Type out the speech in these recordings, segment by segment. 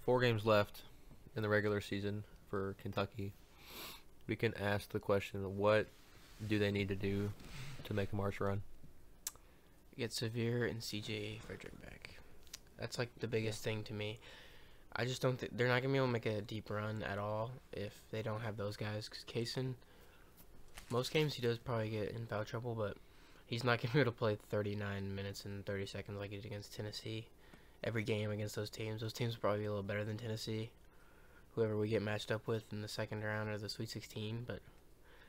4 games left in the regular season for Kentucky. We can ask the question, what do they need to do to make a March run? Get Severe and CJ Frederick back. That's like the biggest thing to me. I just don't think they're not gonna be able to make a deep run at all if they don't have those guys. Because Kaysen, most games he does probably get in foul trouble, but he's not gonna be able to play 39 minutes and 30 seconds like he did against Tennessee. Every game against those teams will probably be a little better than Tennessee. Whoever we get matched up with in the second round or the Sweet 16, but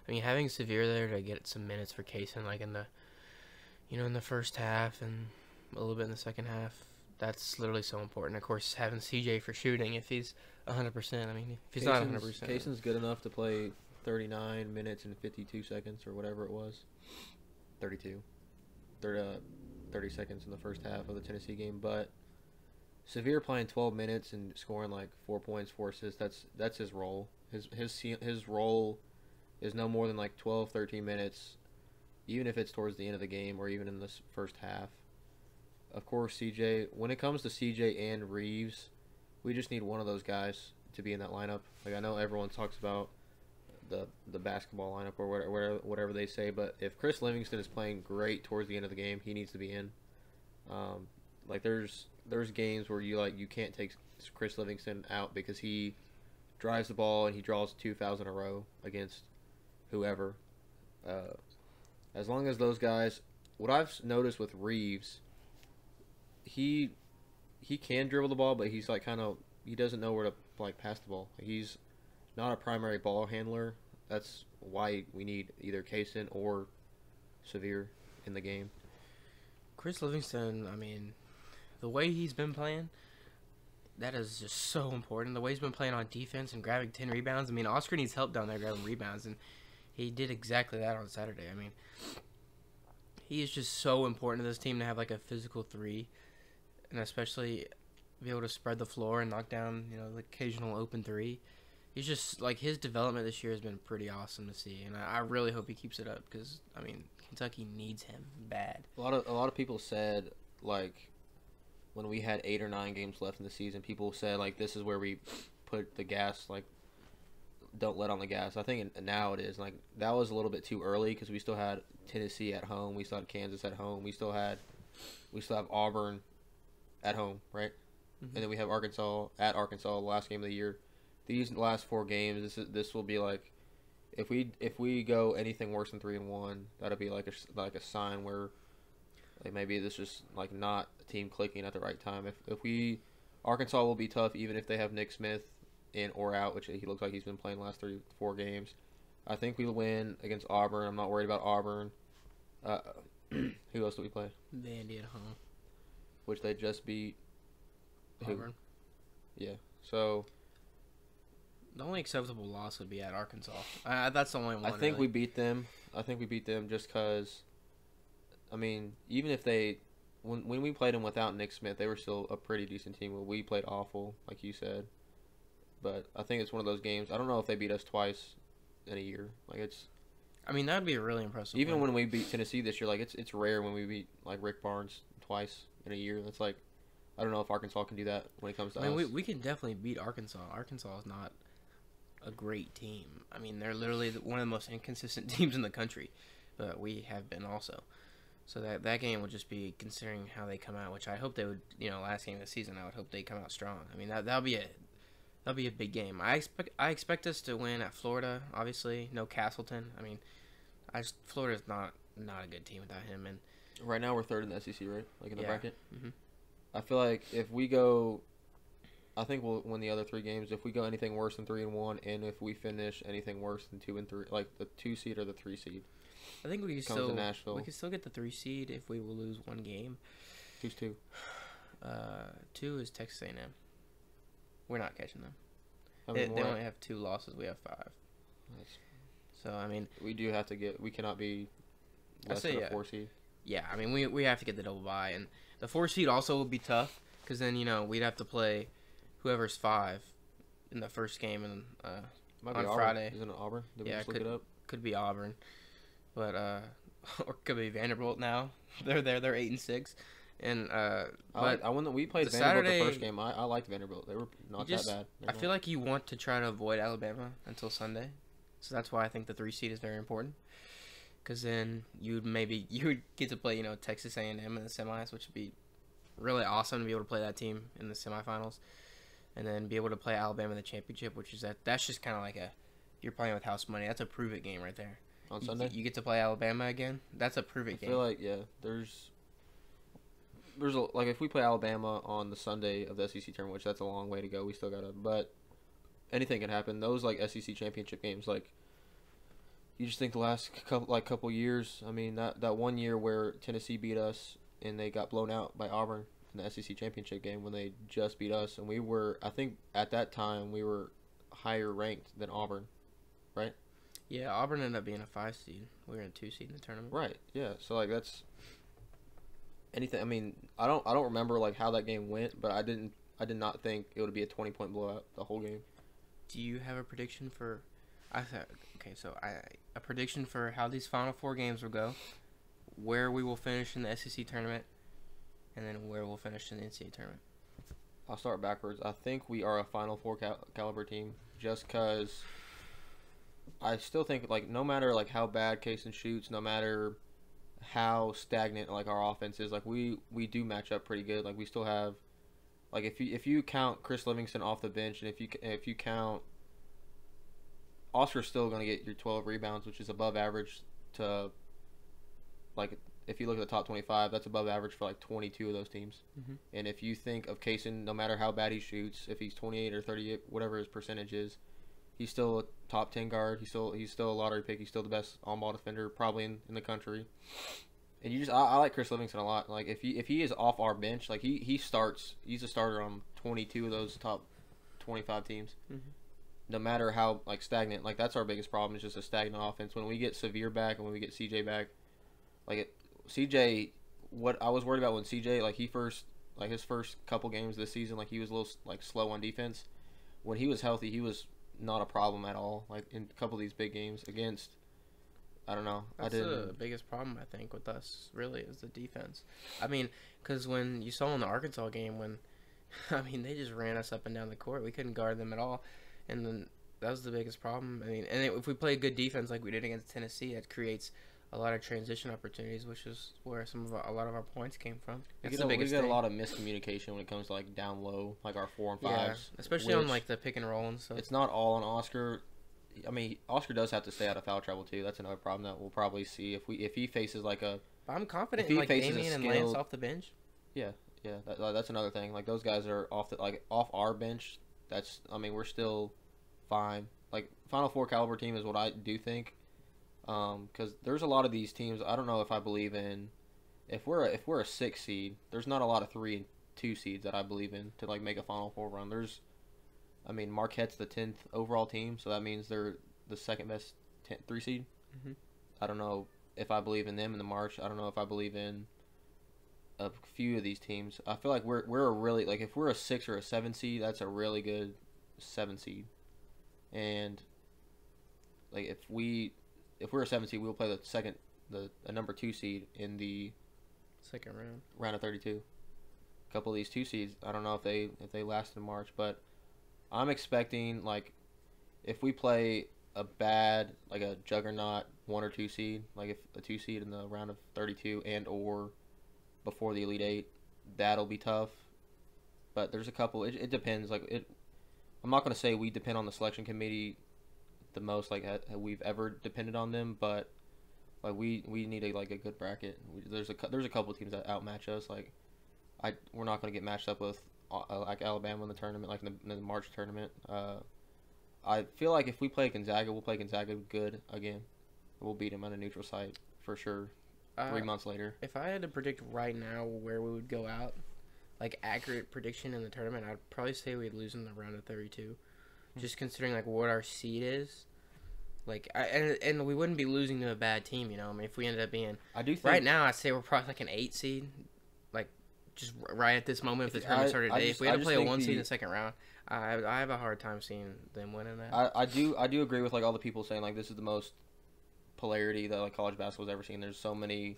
I mean having Severe there to get some minutes for Kaysen, like in the in the first half and a little bit in the second half, that's literally so important. Of course, having CJ for shooting if he's 100%. I mean, if he's not 100%. Kaysen's good enough to play 39 minutes and 52 seconds or whatever it was. 32. 30 seconds in the first half of the Tennessee game. But Severe playing 12 minutes and scoring like 4 points, 4 assists, that's his role. His role is no more than like 12, 13 minutes, even if it's towards the end of the game or even in this first half. Of course, CJ, when it comes to CJ and Reeves, we just need one of those guys to be in that lineup. Like, I know everyone talks about the basketball lineup or whatever they say, but if Chris Livingston is playing great towards the end of the game, he needs to be in. Like there's games where you can't take Chris Livingston out because he drives the ball and he draws 2 fouls in a row against whoever. As long as those guys, what I've noticed with Reeves, he can dribble the ball, but he's like he doesn't know where to like pass the ball. He's not a primary ball handler. That's why we need either Kaysen or Severe in the game. Chris Livingston, I mean, the way he's been playing, that is just so important. The way he's been playing on defense and grabbing 10 rebounds. I mean, Oscar needs help down there grabbing rebounds, and he did exactly that on Saturday. I mean, he is just so important to this team to have like a physical 3, and especially be able to spread the floor and knock down, the occasional open 3. He's just like, his development this year has been pretty awesome to see, and I really hope he keeps it up because I mean Kentucky needs him bad. A lot of people said, like, when we had 8 or 9 games left in the season, people said like this is where we put the gas, like don't let on the gas. I think now it is like that was a little bit too early because we still had Tennessee at home, we still had Kansas at home, we still have Auburn at home, right? Mm-hmm. And then we have Arkansas at Arkansas, the last game of the year. These last 4 games, this will be like, if we go anything worse than 3-1, that'll be like a sign where, like, maybe this is like not a team clicking at the right time. Arkansas will be tough even if they have Nick Smith in or out, which he looks like he's been playing the last 3-4 games. I think we'll win against Auburn. I'm not worried about Auburn. Who else do we play? Vandy at home, which they just beat. Auburn. Yeah. So the only acceptable loss would be at Arkansas. That's the only one. I think we beat them. Just because, I mean, even if when we played them without Nick Smith, they were still a pretty decent team. We played awful, like you said. But I think it's one of those games. I don't know if they beat us twice in a year. Like, it's. I mean, that'd be a really impressive. Even win. when we beat Tennessee this year, like it's rare when we beat like Rick Barnes twice in a year. That's like, I don't know if Arkansas can do that when it comes to us. I mean, we can definitely beat Arkansas. Arkansas is not a great team. I mean, they're literally one of the most inconsistent teams in the country, but we have been also. So that game would just be considering how they come out, which I hope they would. Last game of the season, I would hope they come out strong. I mean, that'll be a big game. I expect us to win at Florida. Obviously, no Castleton. I mean, Florida's not a good team without him. And right now we're 3rd in the SEC, right? Like in the bracket. Mm-hmm. I feel like if we go, I think we'll win the other 3 games. If we go anything worse than 3-1, and if we finish anything worse than 2-3, like the 2 seed or the 3 seed. I think we can still get the 3 seed if we will lose 1 game. Who's 2? 2 is Texas A&M. We're not catching them. They only have 2 losses. We have 5. So I mean, we cannot be less than a 4 seed. Yeah, I mean we have to get the double bye, and the 4 seed also would be tough because then we'd have to play whoever's 5 in the first game and on Friday. Isn't it Auburn? Did we yeah, just look it up? Could be Auburn, but or could be Vanderbilt now. They're 8-6. And we played the Vanderbilt Saturday, the first game. I liked Vanderbilt. They were not that bad. I feel like you want to try to avoid Alabama until Sunday, so that's why I think the 3 seed is very important. Because then you would get to play Texas A&M in the semis, which would be really awesome to be able to play that team in the semifinals, and then be able to play Alabama in the championship, which is that's just kind of like you're playing with house money. That's a prove it game right there. On Sunday, you get to play Alabama again. That's a prove it game. I feel like there's like if we play Alabama on the Sunday of the SEC tournament, which that's a long way to go. We still gotta, but anything can happen. Those like SEC championship games, like. You just think the last couple years. I mean, that one year where Tennessee beat us and they got blown out by Auburn in the SEC championship game when they just beat us, and I think at that time we were higher ranked than Auburn, right? Yeah, Auburn ended up being a 5 seed. We were in a 2 seed in the tournament. Right. Yeah. So like that's anything. I mean, I don't remember like how that game went, but I did not think it would be a 20-point blowout the whole game. Do you have a prediction for? A prediction for how these Final Four games will go, where we will finish in the SEC tournament, and then where we'll finish in the NCAA tournament. I'll start backwards. I think we are a Final Four caliber team, just because I still think like no matter like how bad Kaysen shoots, no matter how stagnant like our offense is, like we do match up pretty good. Like we still have, like if you count Chris Livingston off the bench, and if you count. Oscar's still going to get your 12 rebounds, which is above average to, like, if you look at the top 25, that's above average for, like, 22 of those teams. Mm-hmm. And if you think of Kaysen, no matter how bad he shoots, if he's 28 or 38, whatever his percentage is, he's still a top 10 guard. He's still a lottery pick. He's still the best on-ball defender probably in the country. And I like Chris Livingston a lot. Like, if he is off our bench, like, he starts, he's a starter on 22 of those top 25 teams. Mm-hmm. No matter how like stagnant, like that's our biggest problem is just a stagnant offense. When we get Severe back and when we get CJ back, CJ, what I was worried about when CJ his first couple games this season, like he was a little like slow on defense. When he was healthy, he was not a problem at all. Like in a couple of these big games against, I don't know. That's the biggest problem I think with us really is the defense. I mean, because when you saw in the Arkansas game they just ran us up and down the court, we couldn't guard them at all. And then that was the biggest problem. I mean, if we play good defense like we did against Tennessee, it creates a lot of transition opportunities, which is where a lot of our points came from. That's the biggest thing. We get a lot of miscommunication when it comes to like down low, like our 4 and 5s. Yeah, especially on like the pick and roll and stuff. It's not all on Oscar. I mean, Oscar does have to stay out of foul trouble too. That's another problem that we'll probably see if he faces like a. But I'm confident in like Damian and Lance off the bench. Yeah, that's another thing. Like those guys are off our bench. We're still fine. Like Final Four caliber team is what I do think. Because there's a lot of these teams. I don't know if I believe in. If we're a 6 seed, there's not a lot of 3 and 2 seeds that I believe in to like make a Final Four run. Marquette's the 10th overall team, so that means they're the second best 3 seed. Mm-hmm. I don't know if I believe in them in the March. I don't know if I believe in a few of these teams. I feel like we're a really like if we're a 6 or a 7 seed, that's a really good 7 seed. And like if we're a 7 seed, we'll play a number 2 seed in the second round of 32. A couple of these 2 seeds, I don't know if they last in March, but I'm expecting like if we play a bad like a juggernaut 1 or 2 seed, like if a 2 seed in the round of 32 and or before the Elite 8, that'll be tough. But there's a couple. It depends. I'm not going to say we depend on the selection committee the most like we've ever depended on them, but like we need a good bracket. There's a couple of teams that outmatch us. Like we're not going to get matched up with like Alabama in the tournament, like in the March tournament. I feel like if we play Gonzaga, we'll play Gonzaga good again. We'll beat them on a neutral site for sure. 3 months later. If I had to predict right now where we would go out, like accurate prediction in the tournament, I'd probably say we'd lose in the round of 32. Just considering like what our seed is, and we wouldn't be losing to a bad team, if we ended up being, I do think right now I'd say we're probably like an 8 seed, like just right at this moment if the tournament started today. If we had to play a 1 seed in the second round, I have a hard time seeing them winning that. I do agree with like all the people saying like this is the most polarity that like college basketball's ever seen. There's so many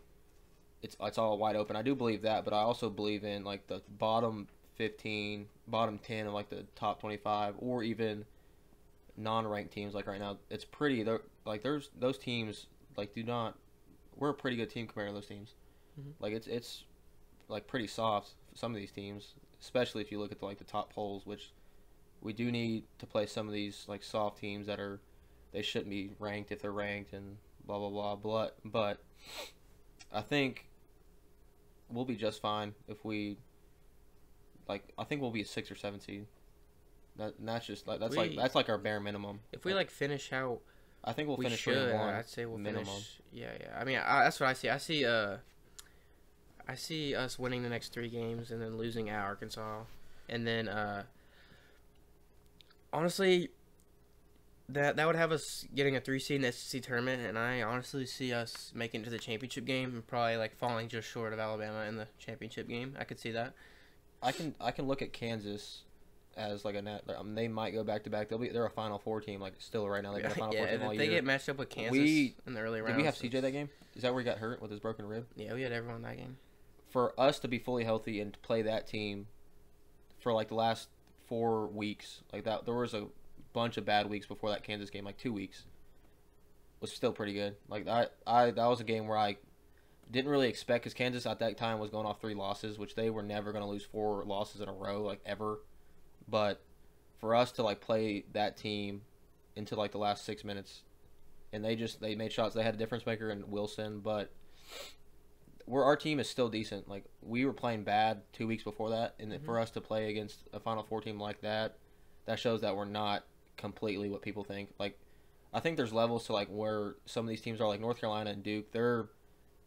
it's all wide open. I do believe that, but I also believe in like the bottom 15, bottom 10 of like the top 25, or even non-ranked teams. Like right now, it's pretty. Like there's those teams like do not. We're a pretty good team compared to those teams. Like it's like pretty soft for some of these teams, especially if you look at like the top polls, which we do need to play some of these like soft teams that are they shouldn't be ranked if they're ranked and blah blah blah. But I think we'll be just fine if we like. I think we'll be a 6 or 7 seed. That's just like that's like our bare minimum. If we like finish how I think we'll we finish should, 3-1 I'd say we'll minimum. finish. Yeah. I mean, that's what I see. I see us winning the next 3 games and then losing at Arkansas, and then honestly, that would have us getting a 3 seed in the SEC tournament, and I honestly see us making it to the championship game and probably like falling just short of Alabama in the championship game. I could see that. I can look at Kansas as like a net. They might go back to back. They're a Final Four team like still right now. They've been a Final Four team all if year. they get matched up with Kansas in the early rounds. Did we have CJ that game? Is that where he got hurt with his broken rib? Yeah, we had everyone that game. For us to be fully healthy and to play that team for like the last 4 weeks, like that, there was a bunch of bad weeks before that Kansas game, like 2 weeks, was still pretty good. Like that was a game where I didn't really expect, because Kansas at that time was going off 3 losses, which they were never going to lose 4 losses in a row, like ever. But for us to like play that team into like the last 6 minutes, and they made shots. They had a difference maker in Wilson, but our team is still decent. Like we were playing bad 2 weeks before that, and for us to play against a Final Four team like that, that shows that we're not completely what people think. Like I think there's levels to like where some of these teams are, like North Carolina and Duke.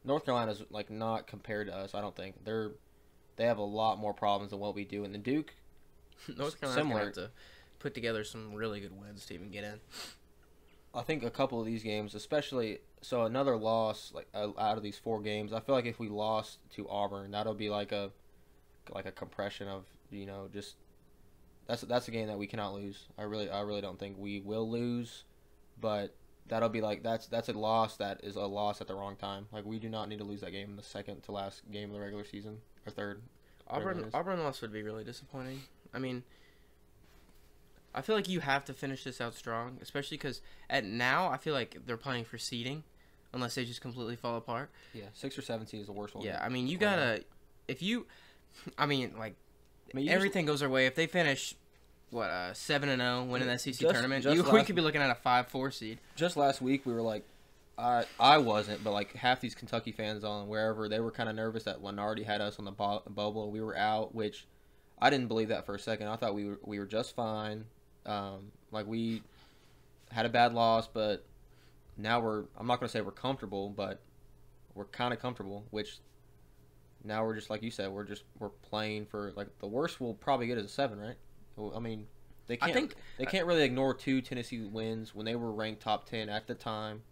North Carolina's like not compared to us. I don't think they have a lot more problems than what we do, and the Duke North Carolina's gonna have to put together some really good wins to even get in. I think a couple of these games, especially another loss like out of these 4 games. I feel like if we lost to Auburn, that'll be like a compression of just that's a game that we cannot lose. I really don't think we will lose, but that'll be like that's a loss that is a loss at the wrong time. Like we do not need to lose that game in the second to last game of the regular season or third. Auburn loss would be really disappointing. I mean, I feel like you have to finish this out strong, especially because now I feel like they're playing for seeding, unless they just completely fall apart. Yeah, 6 or 7 seed is the worst one. Yeah, I mean you gotta everything goes their way. If they finish 7-0, winning the SEC tournament, we could be looking at a 5-4 seed. Just last week we were like, I wasn't, but like half these Kentucky fans on wherever, they were kind of nervous that Lenardi had us on the bubble. We were out, which I didn't believe that for a second. I thought we were just fine. Like we had a bad loss, but now I'm not going to say we're comfortable, but we're kind of comfortable, which now we're just, like you said, we're playing for, like, the worst we'll probably get is a 7, right? I mean, they can't really ignore 2 Tennessee wins when they were ranked top 10 at the time.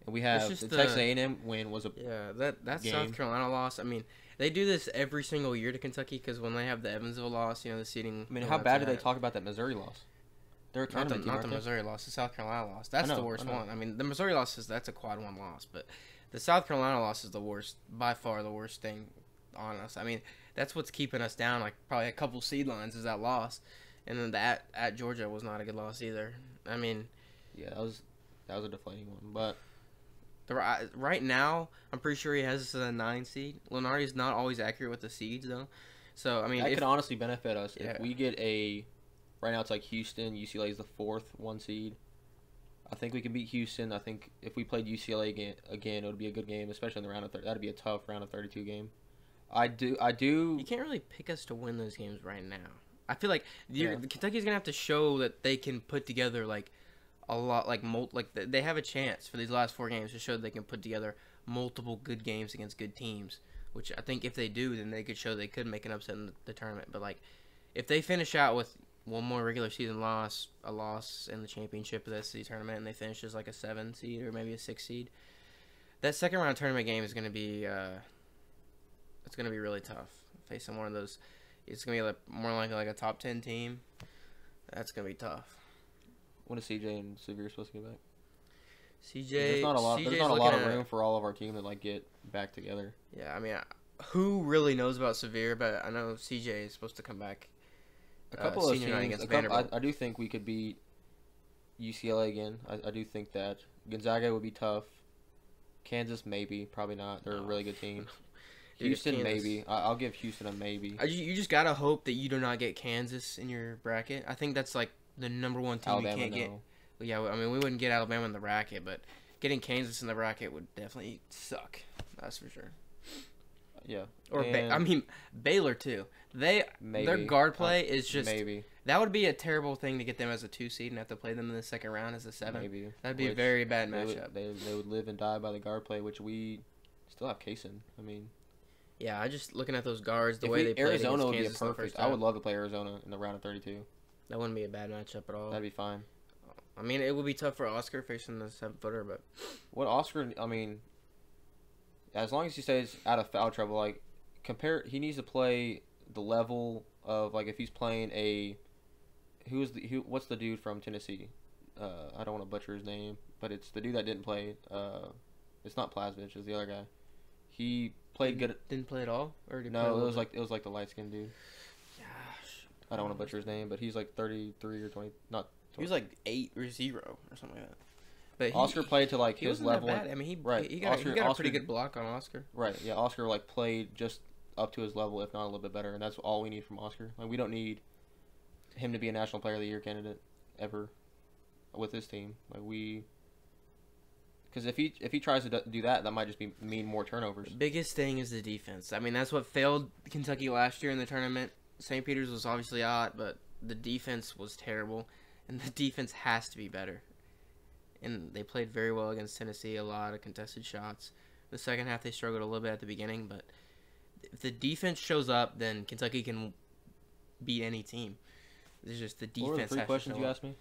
And we have the Texas A&M win was a that South Carolina loss. I mean, they do this every single year to Kentucky because when they have the Evansville loss, the seeding. I mean, how bad did they talk about that Missouri loss? They're a tournament team, not the Missouri loss, the South Carolina loss. That's the worst one. I mean, the Missouri loss that's a quad 1 loss, but the South Carolina loss is the worst, by far the worst thing on us. I mean, that's what's keeping us down, like probably a couple seed lines is that loss, and then that at Georgia was not a good loss either. I mean, yeah, that was a deflating one, but. Right now, I'm pretty sure he has a 9 seed. Lenardi's not always accurate with the seeds, though. So, I mean, that could honestly benefit us. If we get right now it's like Houston, UCLA is the 4th 1 seed. I think we can beat Houston. I think if we played UCLA again, it would be a good game, especially in the round of 30. That'd be a tough round of 32 game. I do. You can't really pick us to win those games right now. I feel like Kentucky's gonna have to show that they can put together like a lot, they have a chance for these last 4 games to show that they can put together multiple good games against good teams. Which I think if they do, then they could show they could make an upset in the tournament. But like, if they finish out with one more regular season loss, a loss in the championship of the SEC tournament, and they finish as like a 7 seed or maybe a 6 seed, that second round tournament game is gonna be it's gonna be really tough. Facing one of those, it's gonna be more like a top 10 team. That's gonna be tough. When is CJ and Severe supposed to get back? CJ. There's not a lot. CJ's There's not a lot looking of at- room for all of our team to like get back together. Yeah, I mean, who really knows about Severe? But I know CJ is supposed to come back. A couple of senior night teams. against Vanderbilt. I do think we could beat UCLA again. I do think that Gonzaga would be tough. Kansas maybe, probably not. They're a really good team. Dude, Houston Kansas- maybe. I'll give Houston a maybe. You just gotta hope that you do not get Kansas in your bracket. I think that's like the number one team Alabama you can't get. no. Well, yeah, I mean we wouldn't get Alabama in the bracket, but getting Kansas in the bracket would definitely suck. That's for sure. Yeah. Or And I mean Baylor too. Their maybe. guard play is just Maybe. that would be a terrible thing to get them as a 2 seed and have to play them in the second round as a 7. Maybe. That'd be a Which very bad They matchup. they would live and die by the guard play, which we still have Kaysen. I mean, Yeah, I just looking at those guards, the if way they played Arizona against would be a Kansas in the perfect. first I would half, love to play Arizona in the round of 32. that wouldn't be a bad matchup at all. That'd be fine. I mean, it would be tough for Oscar facing the 7-footer, but What Oscar? I mean, as long as he stays out of foul trouble, like he needs to play the level of like if he's playing what's the dude from Tennessee? I don't want to butcher his name, but it's the dude that didn't play. It's not Plasmich, it's the other guy. He played good. didn't play at all, or did he play a No, little it was like the light skinned dude. Gosh, I don't want to butcher his name, but he's like 33 or 20. Not he was like 8 or 0 or something like that. But Oscar played to like he his wasn't level. that bad. I mean, he Right. he got Oscar- a pretty Oscar- good block on Oscar. Right, yeah, Oscar like played just up to his level, if not a little bit better, and that's all we need from Oscar. Like we don't need him to be a National Player of the Year candidate ever with this team. Like because if he tries to do that, that might just mean more turnovers. The biggest thing is the defense. I mean, that's what failed Kentucky last year in the tournament. St. Peter's was obviously hot, but the defense was terrible, and the defense has to be better. And they played very well against Tennessee, a lot of contested shots. The second half, they struggled a little bit at the beginning, but if the defense shows up, then Kentucky can beat any team. There's just the defense. What were the 3 has questions to you show up. asked me?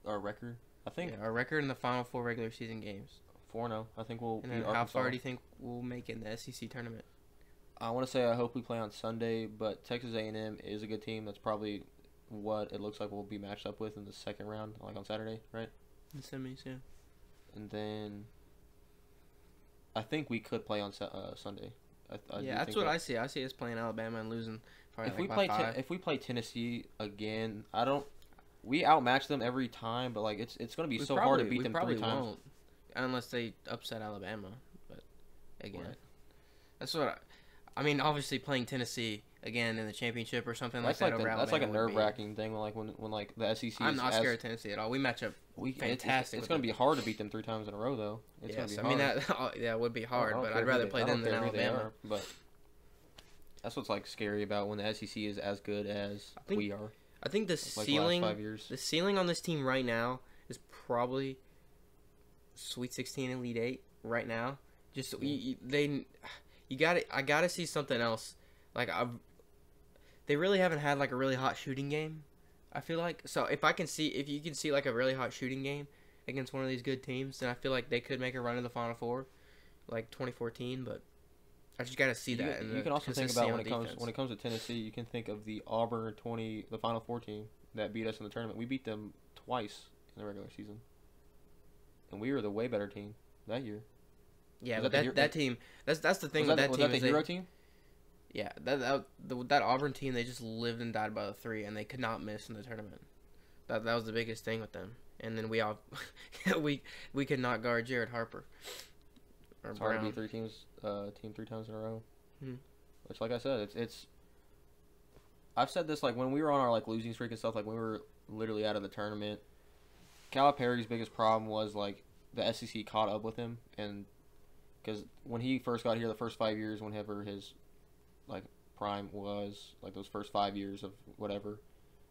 Our record? I think Yeah, our record in the final 4 regular season games. 4-0. I think we'll And beat then how Arkansas. far do you think we'll make it in the SEC tournament? I want to say I hope we play on Sunday, but Texas A&M is a good team. That's probably what it looks like we'll be matched up with in the second round, like on Saturday, right? In the semis, yeah. And then I think we could play on Sunday. I do Yeah, that's think what that. I see. I see us playing Alabama and losing probably If like we by play 5. if we play Tennessee again, we outmatch them every time, but like it's going to be so hard to beat them 3 times. Won't, unless they upset Alabama. But again, Right. that's what I mean. Obviously, playing Tennessee again in the championship or something That's like like that over that's like a Alabama would be- nerve-wracking thing like when like the SEC I'm is not scared of Tennessee at all. We match up fantastic. It's with going to them. be hard to beat them 3 times in a row though. It's Yes, I going to mean be hard. that. Yeah, it would be hard, I don't but care I'd who rather they- play I don't them than care who they Alabama. are, but that's what's like scary about when the SEC is as good as think we are. I think the Like ceiling, the last 5 years. the ceiling on this team right now is probably Sweet 16, Elite 8 right now. Just I gotta see something else. Like they really haven't had like a really hot shooting game. I feel like so if you can see like a really hot shooting game against one of these good teams, then I feel like they could make a run in the Final Four, like 2014. But I just gotta see that. You can also think about when it comes to Tennessee, you can think of the Auburn the Final Four team that beat us in the tournament. We beat them twice in the regular season, and we were the way better team that year. Yeah, Was but that team. That's the thing Was with that was team. that is the hero team? Yeah, that Auburn team, they just lived and died by the 3, and they could not miss in the tournament. That was the biggest thing with them. And then we all we could not guard Jared Harper. Or It's hard to Brown. beat 3 times in a row. Hmm. Which, like I said, it's. I've said this like when we were on our like losing streak and stuff, like when we were literally out of the tournament. Calipari's biggest problem was like the SEC caught up with him, and because when he first got here, the first 5 years, whenever his like prime was like those first 5 years of whatever,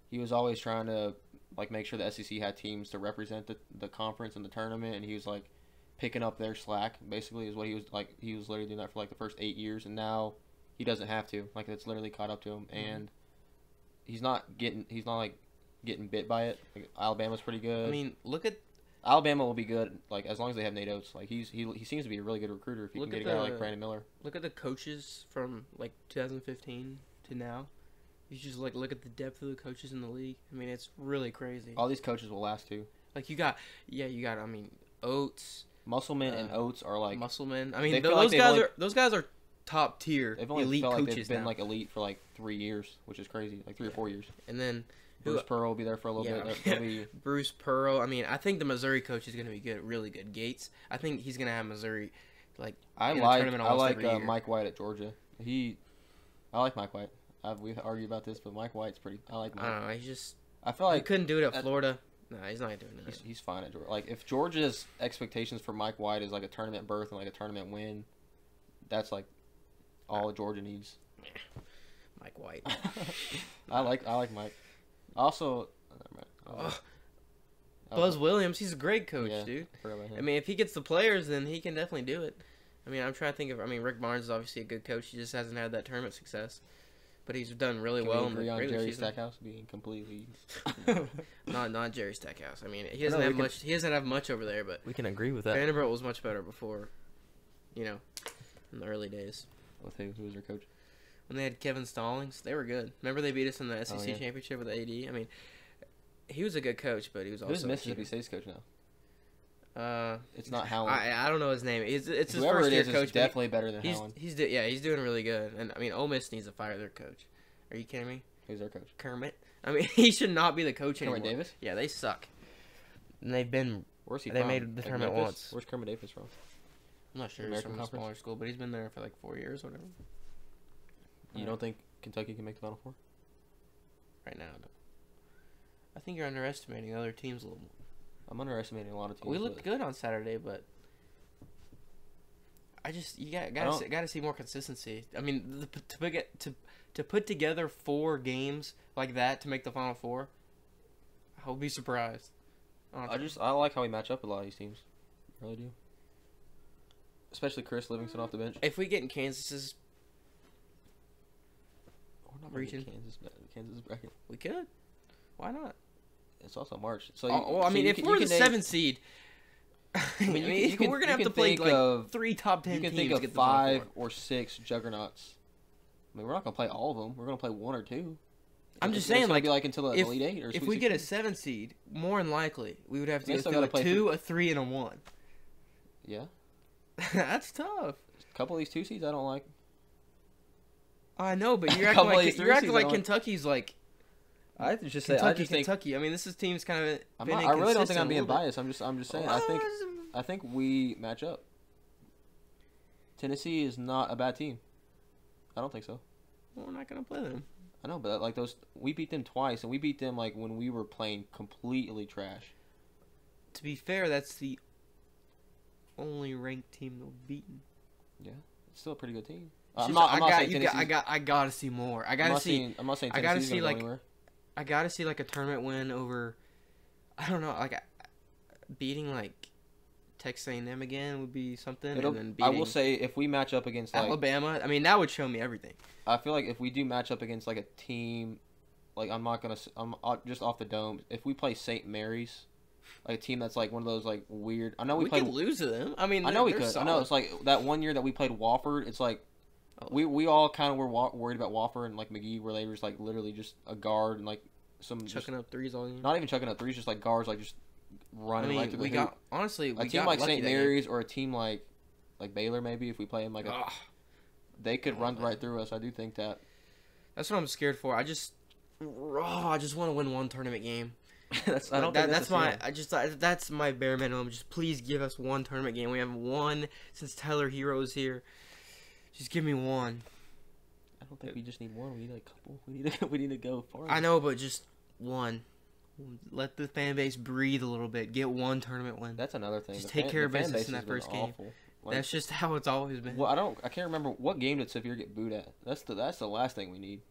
he was always trying to like make sure the SEC had teams to represent the conference and the tournament, and he was like picking up their slack basically is what he was like. He was literally doing that for like the first 8 years, and now he doesn't have to. Like it's literally caught up to him, and he's not getting bit by it. Like, Alabama's pretty good. I mean, look at Alabama will be good like as long as they have Nate Oates. Like he seems to be a really good recruiter if you Look can at get a guy the- like Brandon Miller. the coaches from like 2015 to now. You just like look at the depth of the coaches in the league. I mean, it's really crazy. All these coaches will last too. Like you got I mean, Oates, Musselman and Oates are like Musselman. I they mean, feel like those guys are top tier they've only elite felt like coaches they've been now. like elite for like 3 years, which is crazy, like 3 or 4 years. And then Bruce Pearl will be there for a little bit. That'll be, Bruce Pearl. I mean, I think the Missouri coach is going to be good, really good. Gates. I think he's going to have Missouri like I in a like tournament almost every year. Mike White at Georgia. I like Mike White. We've argued about this, but Mike White's pretty. I like Mike. I don't know. He's just. I feel He like couldn't do it at Florida. No, he's not doing that. he's fine at Georgia. Like if Georgia's expectations for Mike White is like a tournament berth and like a tournament win, that's like all Georgia needs. Mike White. I like Mike. Also, Buzz Williams, he's a great coach, Yeah. dude. forgot about him. I mean, if he gets the players, then he can definitely do it. I mean, I'm trying to think of. I mean, Rick Barnes is obviously a good coach. He just hasn't had that tournament success, but he's done really Can well we in agree the on regular Jerry season. Stackhouse being completely. Not Jerry Stackhouse. I mean, he I doesn't know, have we can- much. He doesn't have much over there, but We can agree with that. Vanderbilt was much better before. You know, in the early days With who? Who was their coach? when they had Kevin Stallings, they were good. Remember they beat us in the SEC yeah. championship with AD. I mean, he was a good coach, but he was also Who's a Mississippi cheater. State's coach now? It's not Howland. I don't know his name. It's his Whoever first it year is coach. is definitely better than he's Howland. he's doing really good. And I mean, Ole Miss needs to fire their coach. Are you kidding me? Who's their coach? Kermit. I mean, he should not be the coach Kermit anymore. Davis? Yeah, they suck. And they've been. Where's he They from? made the Like tournament Memphis? once. Where's Kermit Davis from? I'm not sure. He's American from a Conference? smaller school, but he's been there for like 4 years or whatever. You don't think Kentucky can make the Final Four? Right now, no. I think you're underestimating other teams a little more. I'm underestimating a lot of teams. We looked but good on Saturday, but you got to see more consistency. I mean, to put together 4 games like that to make the Final Four, I would be surprised. I like how we match up with a lot of these teams. I really do. Especially Chris Livingston off the bench. If we get in Kansas's, We're not Region. Kansas bracket. we could. Why not? It's also March. So I mean, if we're the 7th seed, I mean, we're gonna have to play like 3 top 10 You can teams think to of get the Final 5 Four. or 6 juggernauts. I mean, we're not gonna play all of them. We're gonna play 1 or 2. I'm It's just saying, gonna like, be like until the if- Elite 8 or If Sweet we get a 16. 7th seed, more than likely we would have to They go still through gotta a play 2, a 3, and a 1. Yeah, That's tough. a couple of these 2 seeds I don't like. I know, but you're acting Couple of like these you're acting 3 like seeds, I don't- Kentucky's like I just Kentucky. I mean, this is teams kind of. I really don't think I'm being biased. I'm just saying. I think we match up. Tennessee is not a bad team. I don't think so. Well, we're not gonna play them. I know, but like we beat them twice, and we beat them like when we were playing completely trash. To be fair, that's the only ranked team they've beaten. It's still a pretty good team. It's I'm just- not saying Tennessee's. I gotta see more. I gotta see. I'm not saying I gotta Tennessee's see, gonna like, go anywhere. I gotta see like a tournament win over. I don't know, like beating like Texas A&M again would be something. And then I beating will say if we match up against like Alabama. I mean, that would show me everything. I feel like if we do match up against like a team, like I'm just off the dome. If we play St. Mary's, like a team that's like one of those like weird. I know we played. could lose to them. I mean, I know we they're could. I know solid. it's like that one year that we played Wofford. It's like Oh. we all kind of were worried about Wofford and like McGee, where they were just like literally just a guard and like some just, chucking up threes all year. not even chucking up threes, just like guards like just I running mean, right through the we hoop. got honestly we A team got like lucky St. that game. Mary's or a team like Baylor, maybe if we play them like Ugh. they could run man. right through us. I do think that. That's what I'm scared for. I just want to win one tournament game. That's That's my bare minimum. Just please give us one tournament game. We haven't won since Tyler Hero's here. Just give me one. I don't think we just need one. We need a couple. We need to go far. I know, but just one. Let the fan base breathe a little bit. Get one tournament win. That's another thing. Just The take fan- care of the fan business base in has that been first game. awful. Like, That's just how it's always been. well, I can't remember what game did Sevier get booed at. That's the last thing we need.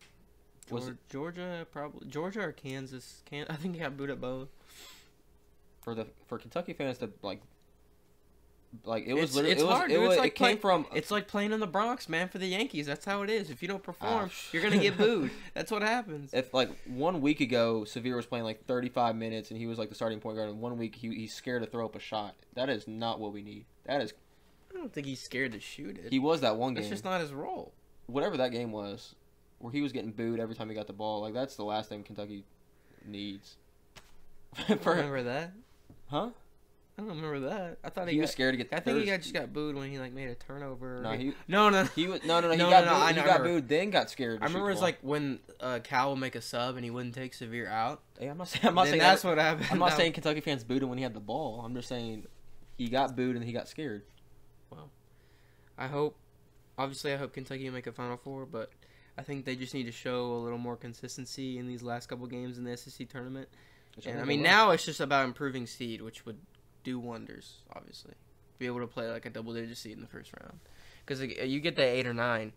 Was it Georgia or Kansas? I think he got booed at both. for Kentucky fans to like it It's was literally hard, dude. it came from It's like playing in the Bronx, man, for the Yankees. That's how it is. If you don't perform, Ah, you're gonna get booed. That's what happens. if like 1 week ago Sevier was playing like 35 minutes and he was like the starting point guard, and 1 week he's scared to throw up a shot. That is not what we need. That is I don't think he's scared to shoot it. he was that one game. That's just not his role. Whatever that game was, where he was getting booed every time he got the ball. Like that's the last thing Kentucky needs. I remember that. Huh? I don't remember that. I thought He was scared to get. I think he first. just got booed when he like made a turnover. No, he no. he was no. He No, got no, booed. I He know, I got remember. booed. Then got scared. To I remember shoot it's the like when Cal would make a sub and he wouldn't take Severe out. ball. Hey, I'm not saying. I'm not Then saying that's that- what happened. I'm not saying Kentucky fans booed him when he had the ball. I'm just saying he got booed and he got scared. I hope Kentucky will make a Final Four, but I think they just need to show a little more consistency in these last couple games in the SEC tournament. Which And I think mean, they will. now it's just about improving seed, which would do wonders, obviously. Be able to play like a double-digit seed in the first round. Because you get that 8 or 9,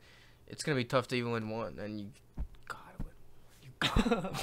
it's going to be tough to even win one, and you gotta win. You gotta